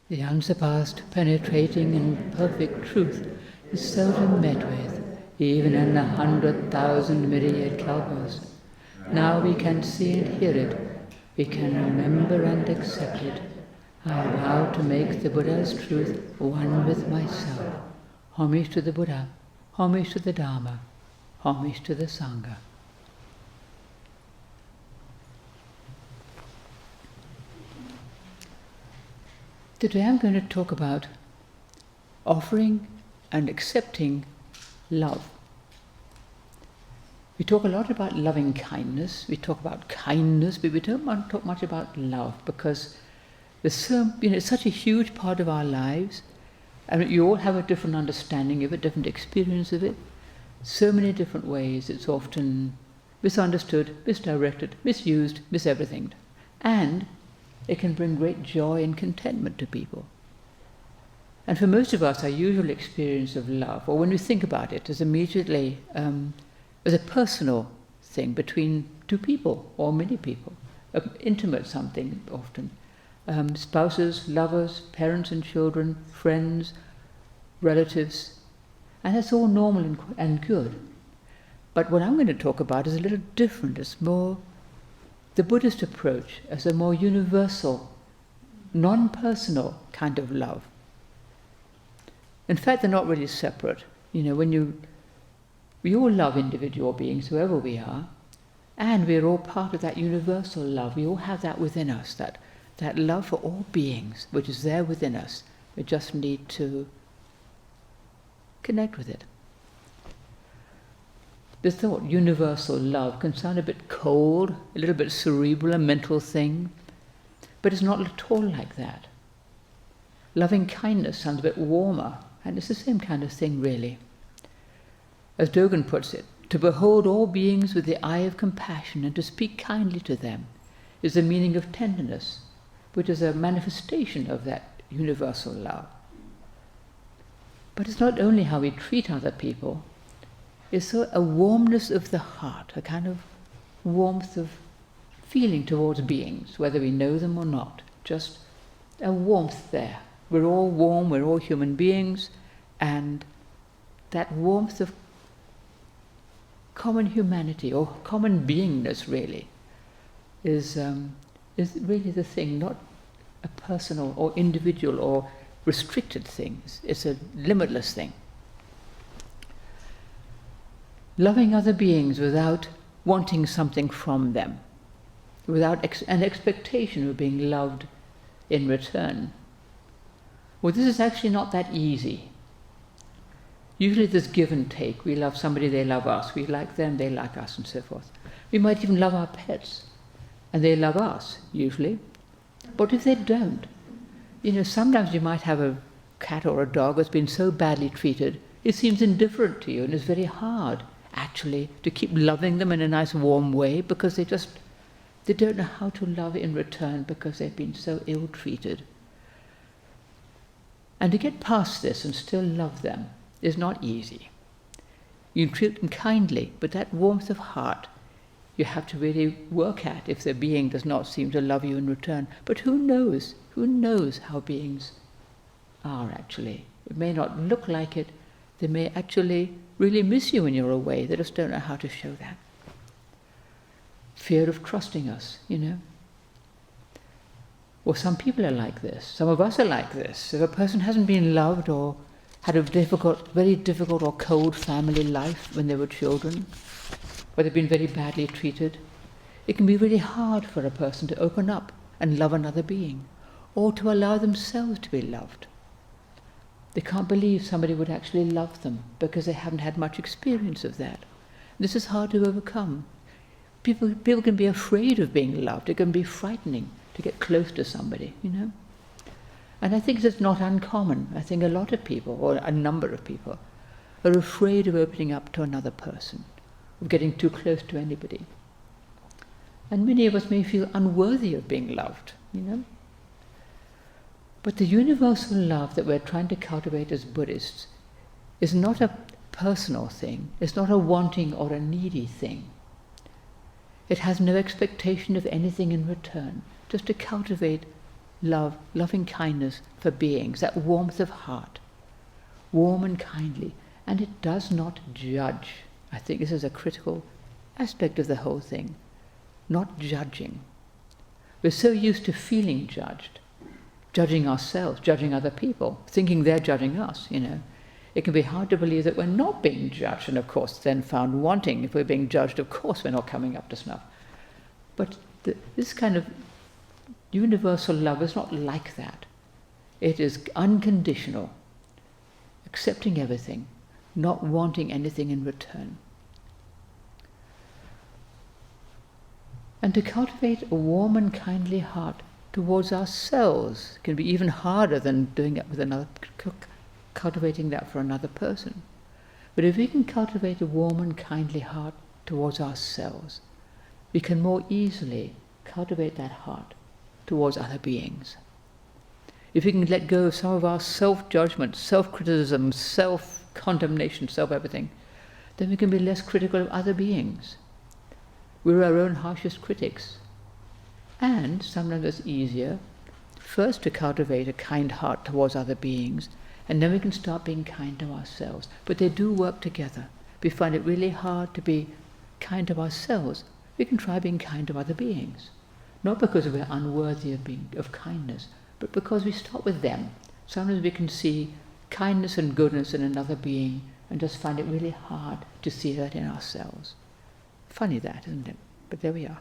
The unsurpassed, penetrating and perfect truth is seldom met with, even in 100,000 myriad kalpas. Now we can see and hear it, we can remember and accept it. I vow to make the Buddha's truth one with myself. Homage to the Buddha, homage to the Dharma, homage to the Sangha. Today I'm going to talk about offering and accepting love. We talk a lot about loving kindness, we talk about kindness, but we don't want to talk much about love because there's so, it's such a huge part of our lives, and you all have a different understanding of it, different experience of it, so many different ways. It's often misunderstood, misdirected, misused, miseverythinged, and it can bring great joy and contentment to people. And for most of us, our usual experience of love, or when we think about it, is immediately as a personal thing between two people or many people, intimate something often. Spouses, lovers, parents and children, friends, relatives, and that's all normal and good. But what I'm going to talk about is a little different. It's more the Buddhist approach as a more universal, non-personal kind of love. In fact, they're not really separate. We all love individual beings, whoever we are, and we're all part of that universal love. We all have that within us, that love for all beings, which is there within us. We just need to connect with it. The thought, universal love, can sound a bit cold, a little bit cerebral, a mental thing, but it's not at all like that. Loving kindness sounds a bit warmer, and it's the same kind of thing, really. As Dogen puts it, to behold all beings with the eye of compassion and to speak kindly to them is the meaning of tenderness, which is a manifestation of that universal love. But it's not only how we treat other people, it's a warmness of the heart, a kind of warmth of feeling towards beings, whether we know them or not, just a warmth there. We're all warm, we're all human beings, and that warmth of common humanity, or common beingness really, is really the thing, not a personal or individual or restricted thing. It's a limitless thing. Loving other beings without wanting something from them, without an expectation of being loved in return. Well, this is actually not that easy. Usually there's give and take. We love somebody, they love us. We like them, they like us, and so forth. We might even love our pets, and they love us, usually. But if they don't, sometimes you might have a cat or a dog that's been so badly treated, it seems indifferent to you, and it's very hard, actually, to keep loving them in a nice warm way, because they don't know how to love in return because they've been so ill-treated. And to get past this and still love them is not easy. You treat them kindly, but that warmth of heart you have to really work at if the being does not seem to love you in return. But who knows? Who knows how beings are actually? It may not look like it. They may actually really miss you when you're away. They just don't know how to show that. Fear of trusting us, Well, some people are like this. Some of us are like this. If a person hasn't been loved or had a very difficult or cold family life when they were children, or they've been very badly treated, it can be really hard for a person to open up and love another being, or to allow themselves to be loved. They can't believe somebody would actually love them because they haven't had much experience of that. This is hard to overcome. People can be afraid of being loved. It can be frightening to get close to somebody, And I think it's not uncommon. I think a lot of people, or a number of people, are afraid of opening up to another person, of getting too close to anybody. And many of us may feel unworthy of being loved, But the universal love that we're trying to cultivate as Buddhists is not a personal thing. It's not a wanting or a needy thing. It has no expectation of anything in return, just to cultivate love, loving kindness for beings, that warmth of heart, warm and kindly, and it does not judge. I think this is a critical aspect of the whole thing, not judging. We're so used to feeling judged, judging ourselves, judging other people, thinking they're judging us, It can be hard to believe that we're not being judged, and of course then found wanting. If we're being judged, of course we're not coming up to snuff. But this kind of universal love is not like that. It is unconditional, accepting everything, not wanting anything in return. And to cultivate a warm and kindly heart towards ourselves can be even harder than doing it with another, cultivating that for another person. But if we can cultivate a warm and kindly heart towards ourselves, we can more easily cultivate that heart towards other beings. If we can let go of some of our self-judgment, self-criticism, self-condemnation, self-everything, then we can be less critical of other beings. We're our own harshest critics. And sometimes it's easier first to cultivate a kind heart towards other beings, and then we can start being kind to ourselves. But they do work together. If we find it really hard to be kind to ourselves, we can try being kind to other beings. Not because we're unworthy of kindness, but because we start with them. Sometimes we can see kindness and goodness in another being and just find it really hard to see that in ourselves. Funny that, isn't it? But there we are.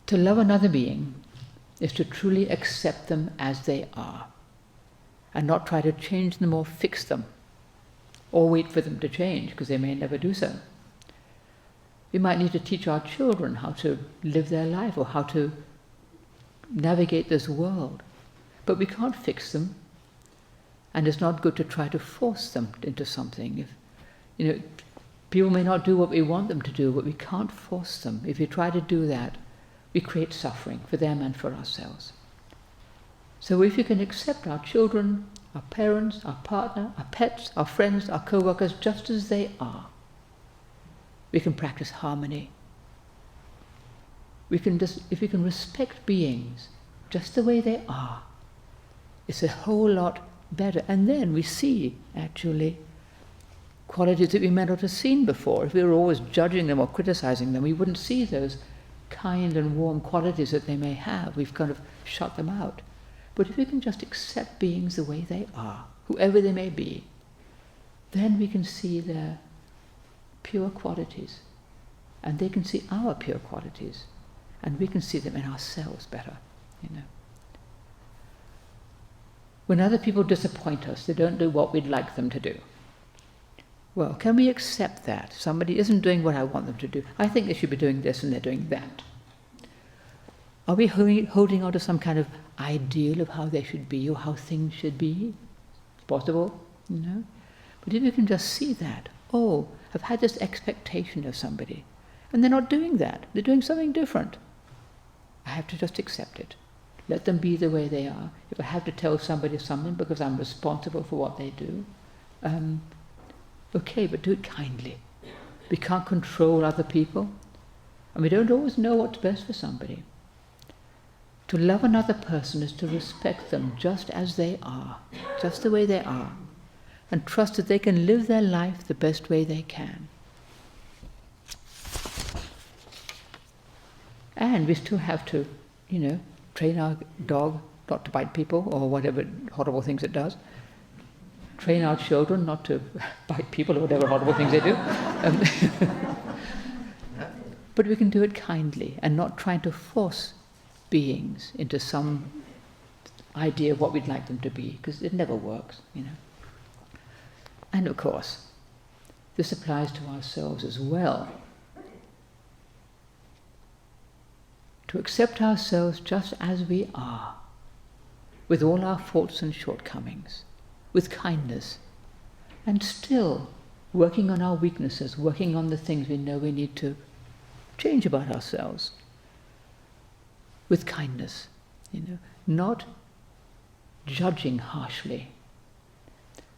To love another being is to truly accept them as they are, and not try to change them or fix them, or wait for them to change, because they may never do so. We might need to teach our children how to live their life or how to navigate this world, but we can't fix them, and it's not good to try to force them into something. People may not do what we want them to do, but we can't force them. If we try to do that, we create suffering for them and for ourselves. So if you can accept our children, our parents, our partner, our pets, our friends, our co-workers just as they are, we can practice harmony. If we can respect beings just the way they are, it's a whole lot better. And then we see, actually, qualities that we may not have seen before. If we were always judging them or criticizing them, we wouldn't see those kind and warm qualities that they may have. We've kind of shut them out. But if we can just accept beings the way they are, whoever they may be, then we can see their pure qualities, and they can see our pure qualities, and we can see them in ourselves better, When other people disappoint us, they don't do what we'd like them to do. Well, can we accept that? Somebody isn't doing what I want them to do. I think they should be doing this and they're doing that. Are we holding on to some kind of ideal of how they should be or how things should be? It's possible, But if you can just see that, I've had this expectation of somebody, and they're not doing that. They're doing something different. I have to just accept it. Let them be the way they are. If I have to tell somebody something because I'm responsible for what they do, okay, but do it kindly. We can't control other people, and we don't always know what's best for somebody. To love another person is to respect them just as they are, just the way they are, and trust that they can live their life the best way they can. And we still have to, train our dog not to bite people or whatever horrible things it does. Train our children not to bite people or whatever horrible things they do. But we can do it kindly and not trying to force beings into some idea of what we'd like them to be, because it never works, And of course, this applies to ourselves as well. To accept ourselves just as we are, with all our faults and shortcomings, with kindness, and still working on our weaknesses, working on the things we know we need to change about ourselves, with kindness, not judging harshly,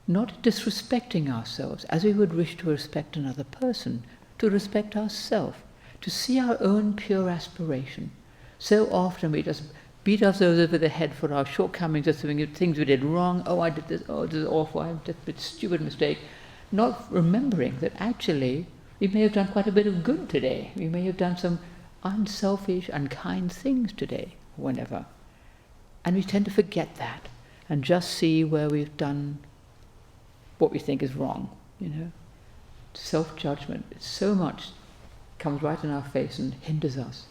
not disrespecting ourselves as we would wish to respect another person, to respect ourselves, to see our own pure aspiration, So often we just beat ourselves over the head for our shortcomings, or things we did wrong. Oh, I did this. Oh, this is awful. I did a stupid mistake. Not remembering that actually we may have done quite a bit of good today. We may have done some unselfish, unkind things today, whenever. And we tend to forget that and just see where we've done what we think is wrong, Self-judgment, so much comes right in our face and hinders us.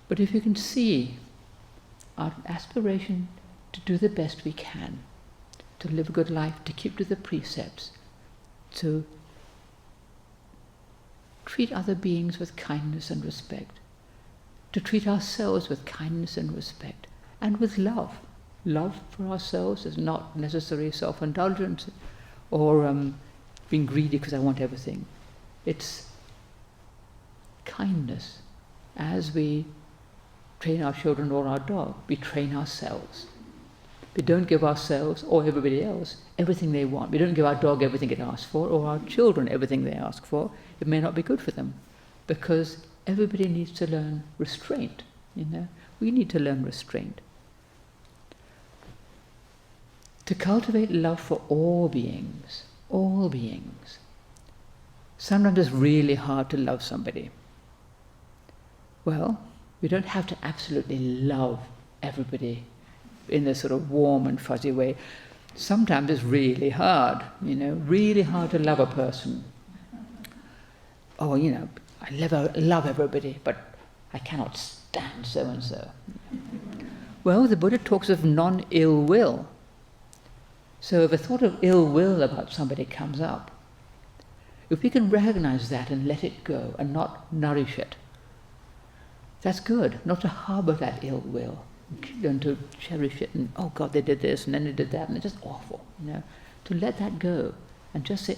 But if you can see our aspiration to do the best we can, to live a good life, to keep to the precepts, to treat other beings with kindness and respect, to treat ourselves with kindness and respect, and with love. Love for ourselves is not necessarily self-indulgence or being greedy because I want everything. It's kindness. As we train our children or our dog, we train ourselves. We don't give ourselves or everybody else everything they want. We don't give our dog everything it asks for, or our children everything they ask for. It may not be good for them, because everybody needs to learn restraint. We need to learn restraint. To cultivate love for all beings. Sometimes it's really hard to love somebody. Well, we don't have to absolutely love everybody in a sort of warm and fuzzy way. Sometimes it's really hard, really hard to love a person. Oh, I love everybody, but I cannot stand so-and-so. Well, the Buddha talks of non-ill will. So if a thought of ill will about somebody comes up, if we can recognize that and let it go and not nourish it, that's good. Not to harbor that ill will and to cherish it and, oh God, they did this and then they did that and it's just awful. To let that go and just say,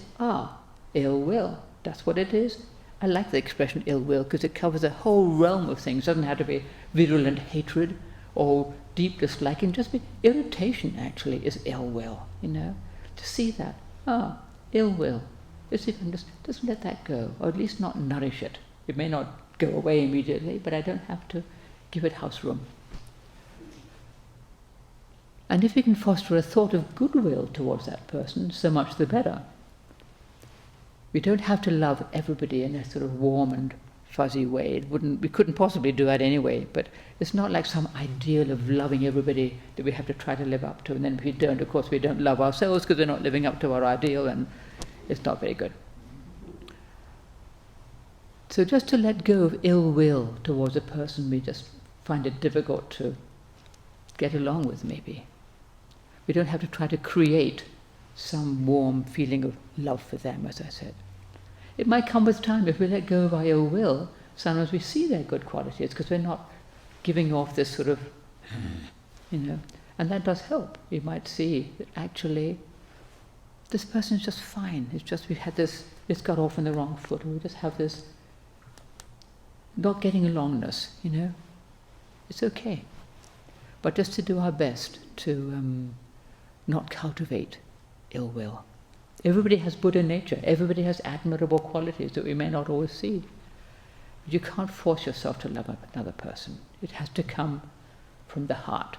ill will, that's what it is. I like the expression ill will because it covers a whole realm of things. It doesn't have to be virulent hatred or deep disliking, just be irritation actually is ill will, to see that, ill will. If you can just let that go, or at least not nourish it. It may not go away immediately, but I don't have to give it house room. And if you can foster a thought of goodwill towards that person, so much the better. We don't have to love everybody in a sort of warm and fuzzy way. We couldn't possibly do that anyway, but it's not like some ideal of loving everybody that we have to try to live up to, and then if we don't, of course we don't love ourselves because we're not living up to our ideal, and it's not very good. So just to let go of ill will towards a person we just find it difficult to get along with, maybe. We don't have to try to create some warm feeling of love for them, as I said. It might come with time. If we let go of our ill will, sometimes we see their good qualities because we're not giving off this sort of, and that does help. We might see that actually this person is just fine. It's just we've had this, it's got off on the wrong foot, or we just have this not getting alongness, It's okay. But just to do our best to not cultivate ill will. Everybody has Buddha nature. Everybody has admirable qualities that we may not always see. But you can't force yourself to love another person. It has to come from the heart.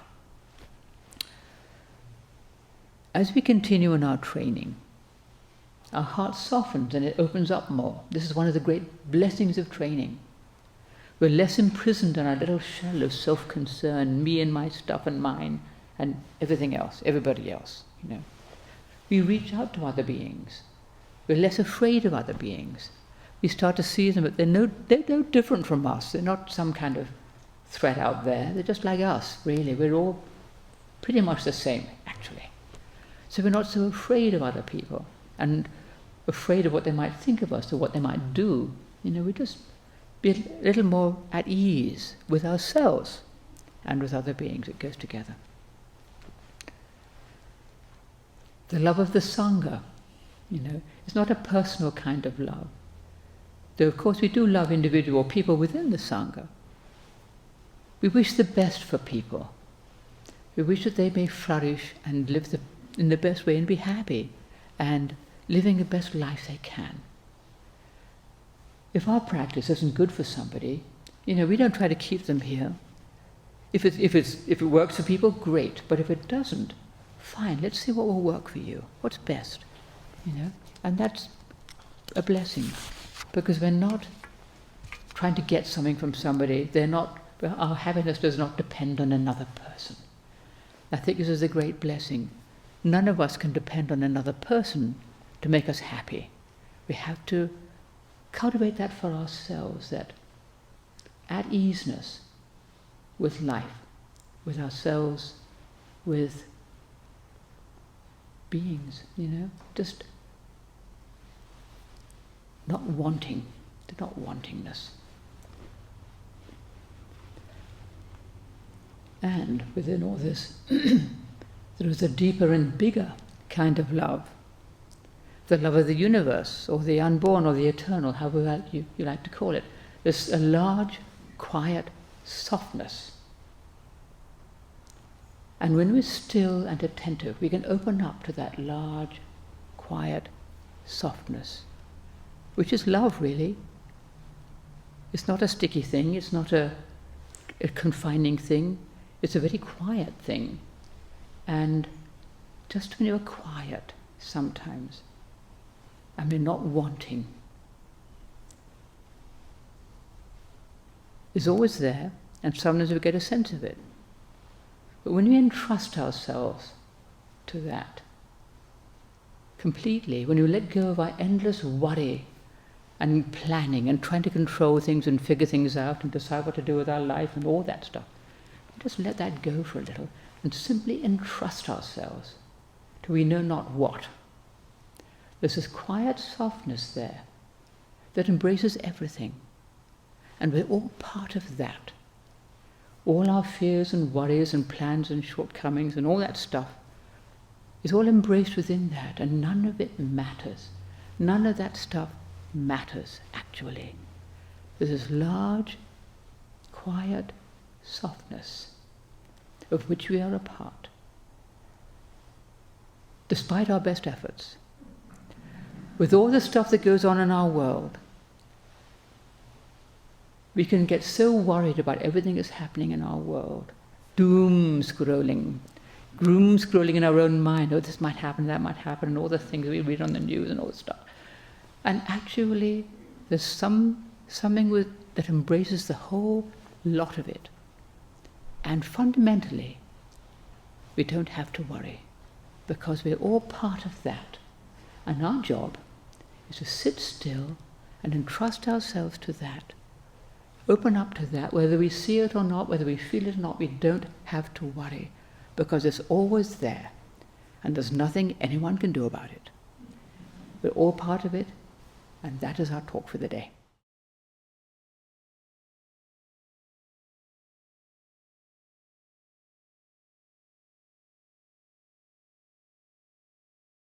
As we continue in our training, our heart softens and it opens up more. This is one of the great blessings of training. We're less imprisoned in our little shell of self-concern, me and my stuff and mine, and everything else, everybody else, We reach out to other beings. We're less afraid of other beings. We start to see them, but they're no different from us. They're not some kind of threat out there. They're just like us, really. We're all pretty much the same, actually. So we're not so afraid of other people and afraid of what they might think of us or what they might do. We just be a little more at ease with ourselves and with other beings. It goes together. The love of the Sangha, it's not a personal kind of love. Though of course we do love individual people within the Sangha. We wish the best for people. We wish that they may flourish and live in the best way and be happy and living the best life they can. If our practice isn't good for somebody, we don't try to keep them here. If it works for people, great. But if it doesn't, fine. Let's see what will work for you. What's best, And that's a blessing, because we're not trying to get something from somebody. Our happiness does not depend on another person. I think this is a great blessing. None of us can depend on another person to make us happy. We have to cultivate that for ourselves, that at easeness with life, with ourselves, with beings, just not wantingness. And within all this, there is a deeper and bigger kind of love. The love of the universe, or the unborn, or the eternal, however you like to call it. There's a large, quiet softness. And when we're still and attentive, we can open up to that large, quiet softness, which is love, really. It's not a sticky thing, it's not a confining thing, it's a very quiet thing. And just when you're quiet sometimes, and we're not wanting, it's always there, and sometimes we get a sense of it. But when we entrust ourselves to that completely, when we let go of our endless worry and planning and trying to control things and figure things out and decide what to do with our life and all that stuff, just let that go for a little and simply entrust ourselves to we know not what. There's this quiet softness there that embraces everything, and we're all part of that. All our fears and worries and plans and shortcomings and all that stuff is all embraced within that, and none of it matters. None of that stuff matters, actually. There's this large, quiet softness of which we are a part, despite our best efforts. With all the stuff that goes on in our world, we can get so worried about everything that's happening in our world. Doom scrolling in our own mind. Oh, this might happen, that might happen, and all the things we read on the news and all this stuff. And actually, there's something that embraces the whole lot of it. And fundamentally, we don't have to worry, because we're all part of that. And our job is to sit still and entrust ourselves to that. Open up to that, whether we see it or not, whether we feel it or not, we don't have to worry, because it's always there, and there's nothing anyone can do about it. We're all part of it, and that is our talk for the day.